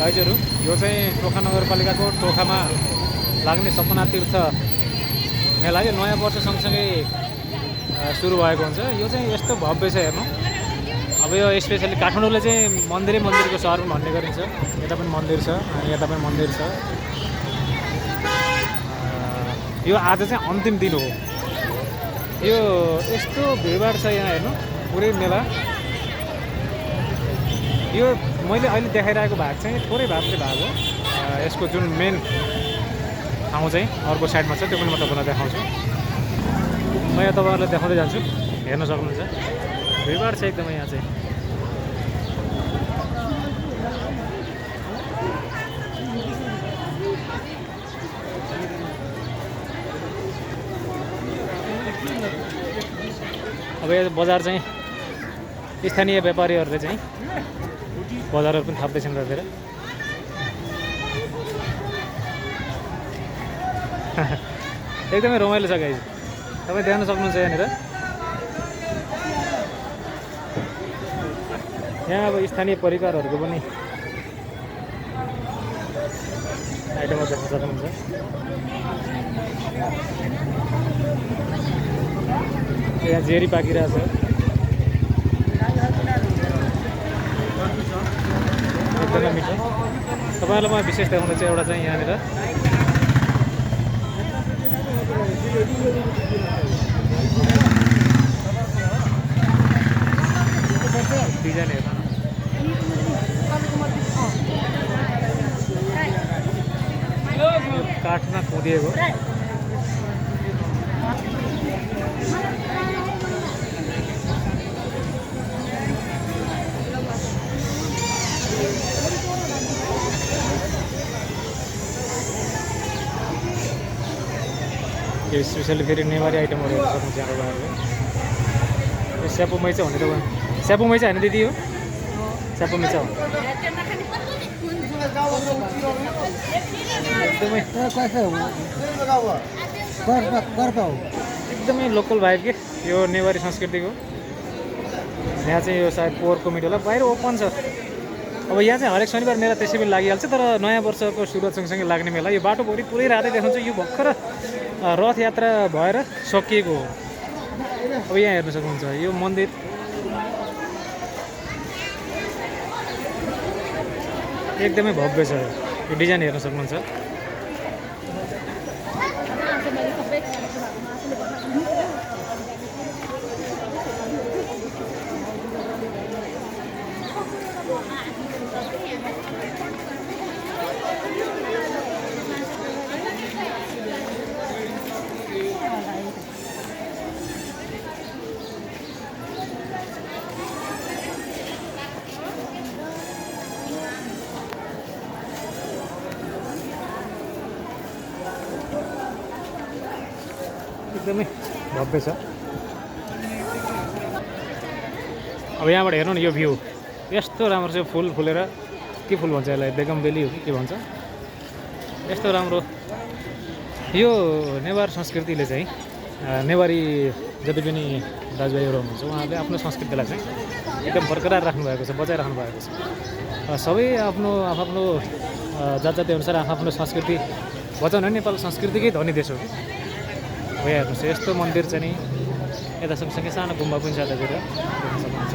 गाइजहरू यो चाहिँ टोखा नगरपालिकाको टोखामा लाग्ने सपना तीर्थ मेला यो नयाँ वर्ष सँगसँगै सुरु भएको हुन्छ। यो चाहिँ यस्तो भव्य छ हेर्नु। अब यो स्पेसली काठमाडौँले चाहिँ मन्दिरको सहर पनि भन्ने गरिन्छ। यता पनि मन्दिर छ अनि यता पनि मन्दिर छ। यो आज चाहिँ अन्तिम दिन हो। यो यस्तो भिडभाड छ यहाँ हेर्नु पुरै मेला। यो मैले अहिले देखाइरहेको भाग चाहिँ थोरै भागले भाग हो। यसको जुन मेन ठाउँ चाहिँ अर्को साइडमा छ, त्यो पनि म तपाईँलाई देखाउँछु। म यहाँ तपाईँहरूलाई देखाउँदै जान्छु, हेर्न सक्नुहुन्छ। भिडभाड छ एकदमै यहाँ चाहिँ। अब यो बजार चाहिँ स्थानीय व्यापारीहरूले चाहिँ बजारहरू पनि थाप्दैछन् र एकदमै रमाइलो छ गाइज। तपाईँ देख्न सक्नुहुन्छ यहाँनिर। यहाँ अब स्थानीय परिकारहरूको पनि आइटमहरू देख्न सक्नुहुन्छ। यहाँ जेरी पाकिरहेछ। एकदमै मिठो। तपाईँलाई म विशेष देखाउँदा चाहिँ एउटा चाहिँ यहाँनिर डिजाइन हेर्नु काठमा खोदिएको। यो स्पेसली फेरि नेवारी आइटमहरू हेर्नु सक्नुहुन्छ यहाँ तपाईँहरूले। यो स्यापो मैचा भन्ने तपाईँ स्यापो मैचा होइन दिदी? हो स्यापो मैचा हो। एकदमै लोकल भाइब के यो नेवारी संस्कृतिको। यहाँ चाहिँ यो सायद पोहोरको मिठो होला। बाहिर ओपन छ। अब यहाँ चाहिँ हरेक शनिबार मेला त्यसै पनि लागिहाल्छ, तर नयाँ वर्षको सुरुवात सँगसँगै लाग्ने मेला। यो बाटोभरि पुरै रातै देखाउँछ। यो भर्खर रथ यात्रा भएर सकिएको हो। अब यहाँ हेर्न सक्नुहुन्छ यो मन्दिर एकदमै भव्य छ। यो डिजाइन हेर्न सक्नुहुन्छ। एकदमै भव्य छ। अब यहाँबाट हेर्नु न यो भ्यू यस्तो राम्रो छ। फुल फुलेर के फुल भन्छ यसलाई? बेगमबेली हो कि के भन्छ? यस्तो राम्रो। यो नेवार संस्कृतिले चाहिँ नेवारी जति पनि दाजुभाइहरू हुनुहुन्छ उहाँहरूले आफ्नो संस्कृतिलाई चाहिँ एकदम बरकरार राख्नुभएको छ, बचाइराख्नु भएको छ। सबै आफ्नो आफ्नो जात जाति अनुसार आफ्नो संस्कृति बचाउन नेपाल संस्कृतिकै धनी देश हो कि। हो यहाँ हेर्नुहोस् यस्तो मन्दिर चाहिँ नि यता सँगसँगै सानो गुम्बा पनि छ यतातिर देख्न सक्नुहुन्छ।